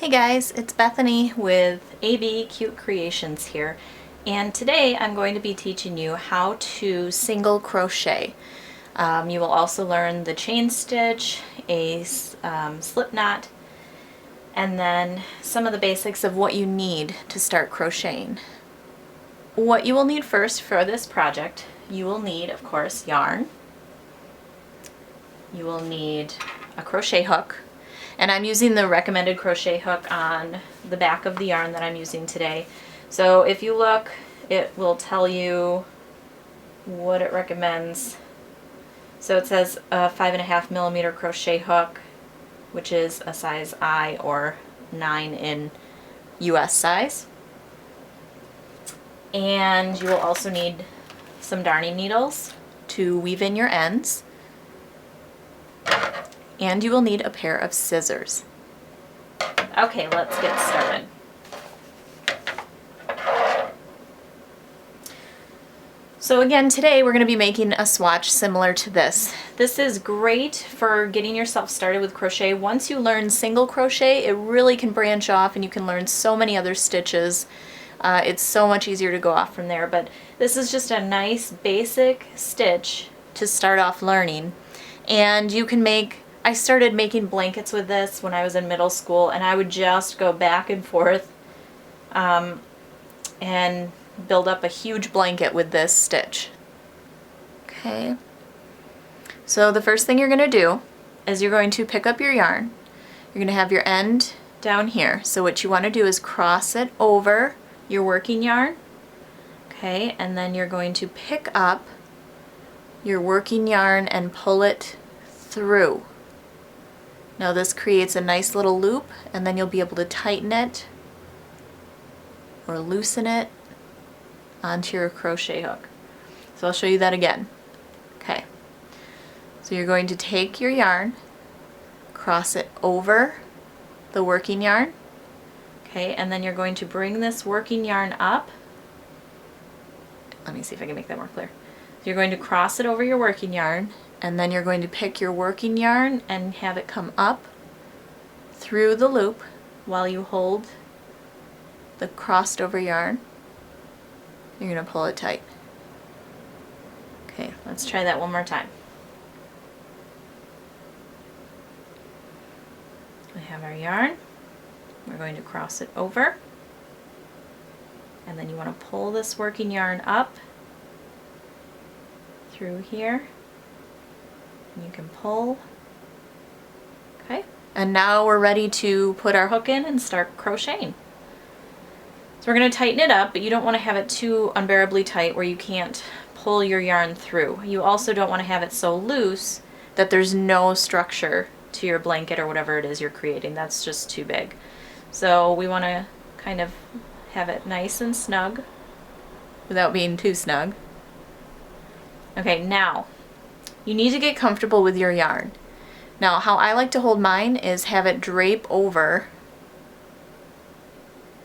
Hey guys, it's Bethany with ABCuteCreations here, and today I'm going to be teaching you how to single crochet. You will also learn the chain stitch, a slip knot, and then some of the basics of what you need to start crocheting. What you will need first for this project, you will need, of course, yarn. You will need a crochet hook. And I'm using the recommended crochet hook on the back of the yarn that I'm using today. So if you look, it will tell you what it recommends. So it says a 5.5mm crochet hook, which is a size I or 9 in US size. And you will also need some darning needles to weave in your ends. And you will need a pair of scissors. Okay, let's get started. So again, today we're going to be making a swatch similar to this. This is great for getting yourself started with crochet. Once you learn single crochet, it really can branch off and you can learn so many other stitches. It's so much easier to go off from there, but this is just a nice basic stitch to start off learning. And you can I started making blankets with this when I was in middle school, and I would just go back and forth and build up a huge blanket with this stitch. Okay, so the first thing you're going to do is you're going to pick up your yarn. You're going to have your end down here. So what you want to do is cross it over your working yarn. Okay, and then you're going to pick up your working yarn and pull it through. Now this creates a nice little loop, and then you'll be able to tighten it or loosen it onto your crochet hook. So I'll show you that again. Okay, so you're going to take your yarn, cross it over the working yarn, okay, and then you're going to bring this working yarn up. Let me see if I can make that more clear. So you're going to cross it over your working yarn, and then you're going to pick your working yarn and have it come up through the loop while you hold the crossed over yarn. You're going to pull it tight. Okay, let's try that one more time. We have our yarn. We're going to cross it over, and then you want to pull this working yarn up through here. You can pull. Okay, and now we're ready to put our hook in and start crocheting. So we're going to tighten it up, but you don't want to have it too unbearably tight where you can't pull your yarn through. You also don't want to have it so loose that there's no structure to your blanket or whatever it is you're creating. That's just too big. So we want to kind of have it nice and snug without being too snug. Okay, now you need to get comfortable with your yarn. Now, how I like to hold mine is have it drape over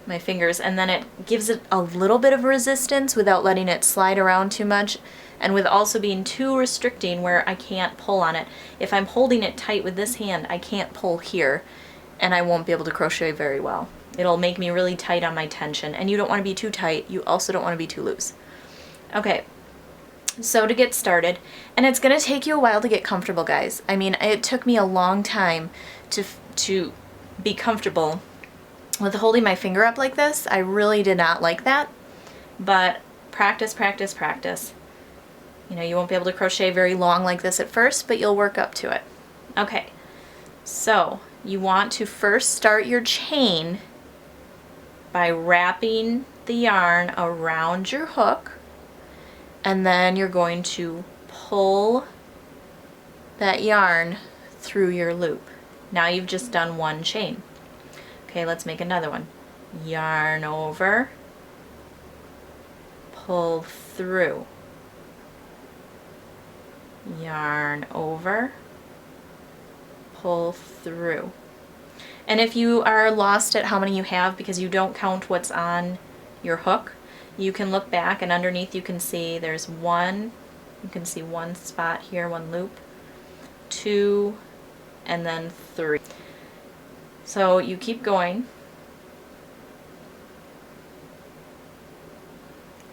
my fingers, and then it gives it a little bit of resistance without letting it slide around too much, and with also being too restricting where I can't pull on it. If I'm holding it tight with this hand, I can't pull here, and I won't be able to crochet very well. It'll make me really tight on my tension, and you don't want to be too tight. You also don't want to be too loose. Okay. So to get started, and it's going to take you a while to get comfortable, guys. I mean, it took me a long time to be comfortable with holding my finger up like this. I really did not like that, but practice, practice, practice. You know, you won't be able to crochet very long like this at first, but you'll work up to it. Okay, so you want to first start your chain by wrapping the yarn around your hook, and then you're going to pull that yarn through your loop. Now you've just done one chain. Okay, let's make another one. Yarn over, pull through. Yarn over, pull through. And if you are lost at how many you have because you don't count what's on your hook, you can look back, and underneath you can see there's one. You can see one spot here, one loop, 2, and then 3. So you keep going.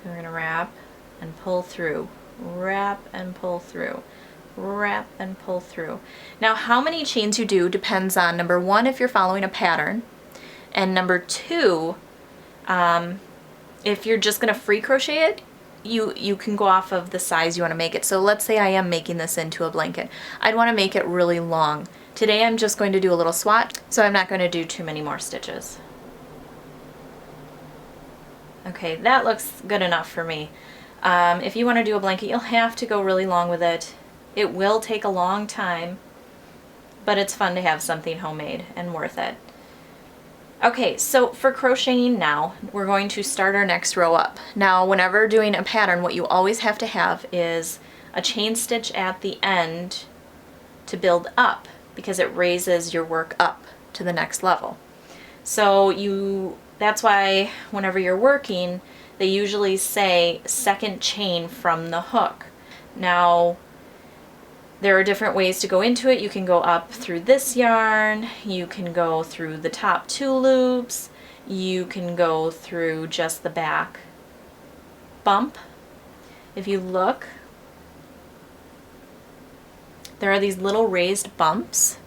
We're going to wrap and pull through, wrap and pull through, wrap and pull through. Now how many chains you do depends on, number one, if you're following a pattern, and number two, if you're just going to free crochet it, you can go off of the size you want to make it. So let's say I am making this into a blanket. I'd want to make it really long. Today I'm just going to do a little swatch, so I'm not going to do too many more stitches. Okay, that looks good enough for me. If you want to do a blanket, you'll have to go really long with it. It will take a long time, but it's fun to have something homemade and worth it. Okay, so for crocheting now, we're going to start our next row up. Now, whenever doing a pattern, what you always have to have is a chain stitch at the end to build up, because it raises your work up to the next level. So that's why whenever you're working, they usually say second chain from the hook. Now, there are different ways to go into it. You can go up through this yarn, you can go through the top 2 loops, you can go through just the back bump. If you look, there are these little raised bumps,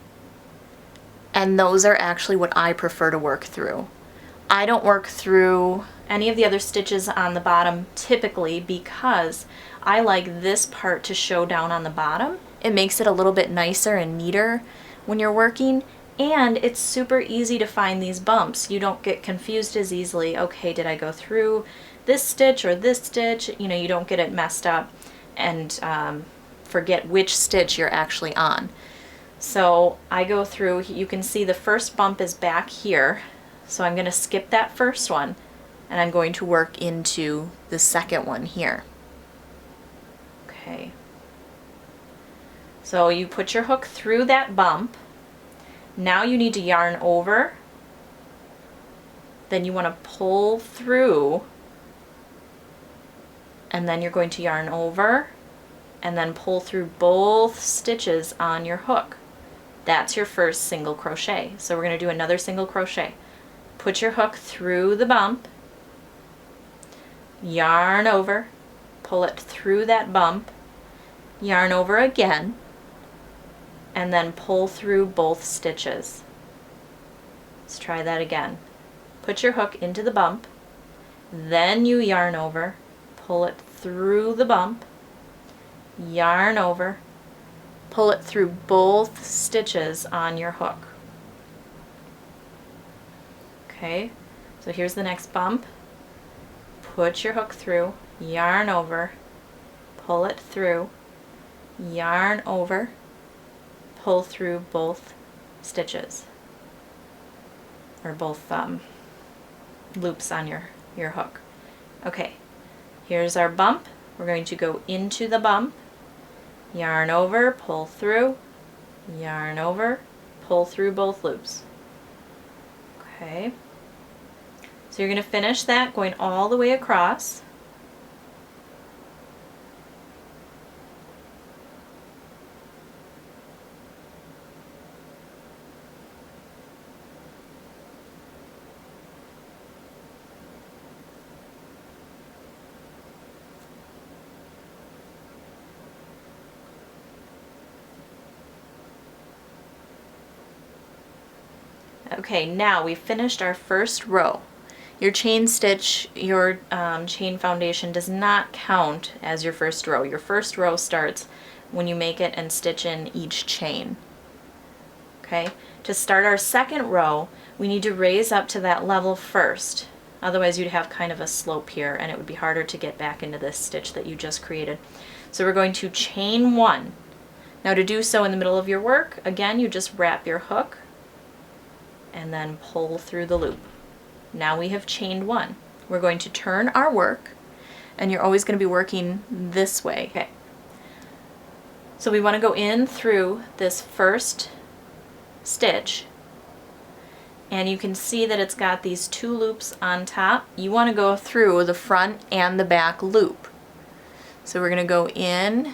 and those are actually what I prefer to work through. I don't work through any of the other stitches on the bottom typically because I like this part to show down on the bottom. It makes it a little bit nicer and neater when you're working, and it's super easy to find these bumps. You don't get confused as easily. Okay, did I go through this stitch or this stitch? You know, you don't get it messed up and forget which stitch you're actually on. So I go through, you can see the first bump is back here. So I'm going to skip that first one and I'm going to work into the second one here. Okay. So you put your hook through that bump. Now you need to yarn over. Then you want to pull through. And then you're going to yarn over and then pull through both stitches on your hook. That's your first single crochet. So we're going to do another single crochet. Put your hook through the bump, yarn over, pull it through that bump, yarn over again, and then pull through both stitches. Let's try that again. Put your hook into the bump, then you yarn over, pull it through the bump, yarn over, pull it through both stitches on your hook. Okay, so here's the next bump. Put your hook through, yarn over, pull it through, yarn over, pull through both stitches, or both loops on your hook. Okay, here's our bump. We're going to go into the bump, yarn over, pull through, yarn over, pull through both loops. Okay. So you're going to finish that going all the way across. Okay, now we've finished our first row. Your chain stitch, your chain foundation does not count as your first row. Your first row starts when you make it and stitch in each chain. Okay, to start our second row, we need to raise up to that level first. Otherwise you'd have kind of a slope here and it would be harder to get back into this stitch that you just created. So we're going to chain 1. Now to do so in the middle of your work, again, you just wrap your hook and then pull through the loop. Now we have chained 1. We're going to turn our work, and you're always going to be working this way. Okay. So we want to go in through this first stitch, and you can see that it's got these 2 loops on top. You want to go through the front and the back loop. So we're going to go in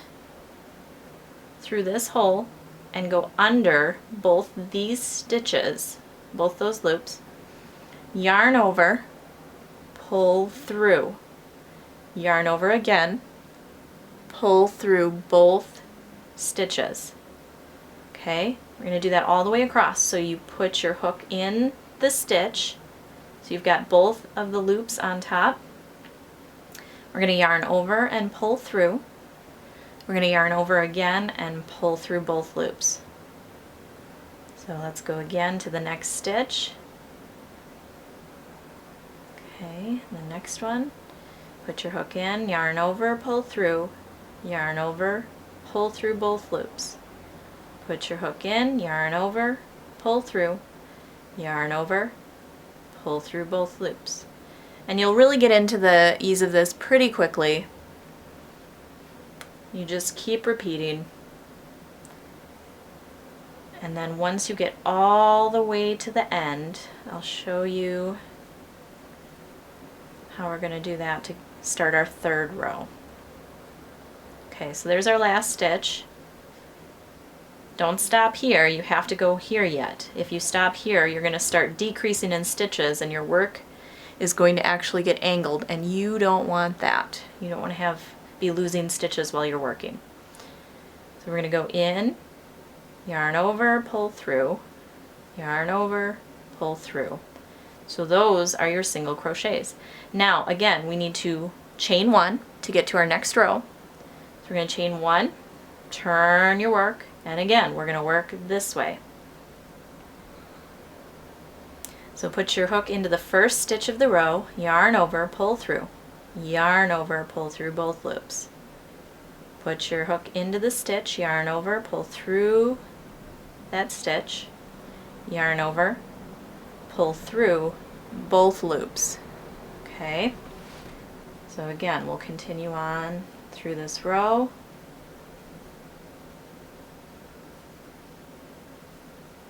through this hole and go under both these stitches both those loops, yarn over, pull through, yarn over again, pull through both stitches. Okay, we're going to do that all the way across. So you put your hook in the stitch, so you've got both of the loops on top. We're going to yarn over and pull through. We're going to yarn over again and pull through both loops. So let's go again to the next stitch. Okay, the next one. Put your hook in, yarn over, pull through, yarn over, pull through both loops. Put your hook in, yarn over, pull through, yarn over, pull through both loops. And you'll really get into the ease of this pretty quickly. You just keep repeating. And then once you get all the way to the end, I'll show you how we're going to do that to start our third row. Okay, so there's our last stitch. Don't stop here, you have to go here yet. If you stop here, you're going to start decreasing in stitches and your work is going to actually get angled, and you don't want that. You don't want to be losing stitches while you're working. So we're going to go in, yarn over, pull through, yarn over, pull through. So those are your single crochets. Now again, we need to chain one to get to our next row. So we're going to chain one, turn your work, and again we're going to work this way. So put your hook into the first stitch of the row, yarn over, pull through, yarn over, pull through both loops. Put your hook into the stitch, yarn over, pull through that stitch, yarn over, pull through both loops. Okay, so again we'll continue on through this row.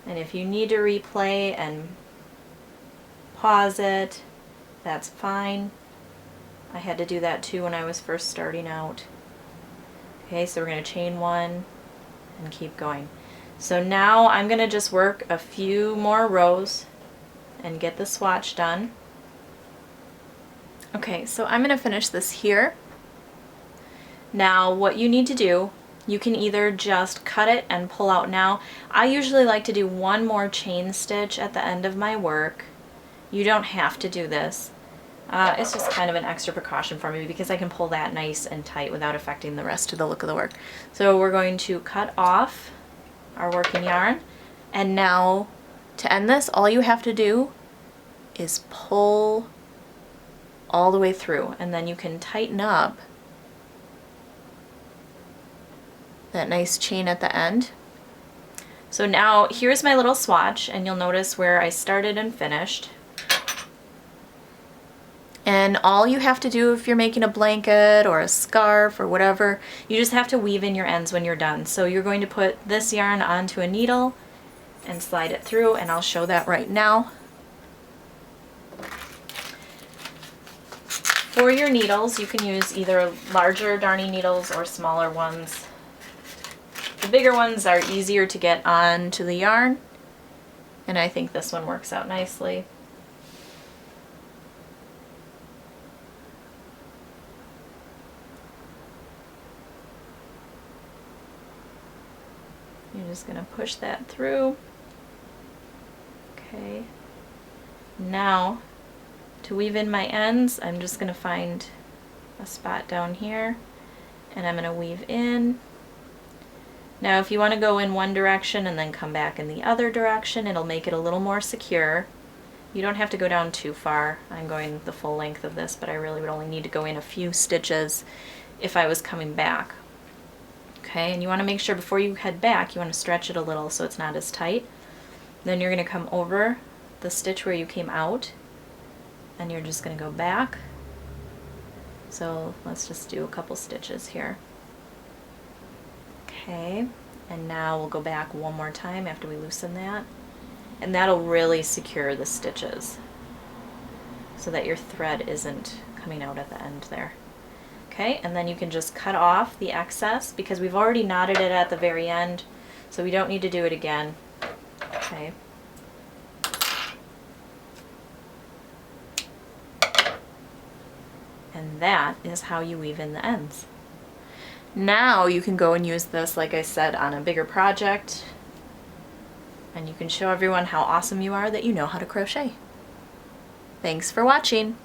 And if you need to replay and pause it, that's fine. I had to do that too when I was first starting out. Okay, so we're going to chain one and keep going. So now I'm going to just work a few more rows and get the swatch done. Okay, so I'm going to finish this here. Now what you need to do, you can either just cut it and pull out now. I usually like to do one more chain stitch at the end of my work. You don't have to do this. It's just kind of an extra precaution for me because I can pull that nice and tight without affecting the rest of the look of the work. So we're going to cut off our working yarn, and now to end this, all you have to do is pull all the way through, and then you can tighten up that nice chain at the end. So now here's my little swatch, and you'll notice where I started and finished. And all you have to do if you're making a blanket or a scarf or whatever, you just have to weave in your ends when you're done. So you're going to put this yarn onto a needle and slide it through, and I'll show that right now. For your needles, you can use either larger darning needles or smaller ones. The bigger ones are easier to get onto the yarn, and I think this one works out nicely. You're just going to push that through. Okay. Now, to weave in my ends, I'm just going to find a spot down here, and I'm going to weave in. Now if you want to go in one direction and then come back in the other direction, it'll make it a little more secure. You don't have to go down too far. I'm going the full length of this, but I really would only need to go in a few stitches if I was coming back. Okay, and you want to make sure before you head back, you want to stretch it a little so it's not as tight. Then you're going to come over the stitch where you came out, and you're just going to go back. So let's just do a couple stitches here. Okay, and now we'll go back one more time after we loosen that, and that'll really secure the stitches so that your thread isn't coming out at the end there. Okay, and then you can just cut off the excess because we've already knotted it at the very end, so we don't need to do it again. Okay. And that is how you weave in the ends. Now you can go and use this, like I said, on a bigger project, and you can show everyone how awesome you are that you know how to crochet. Thanks for watching!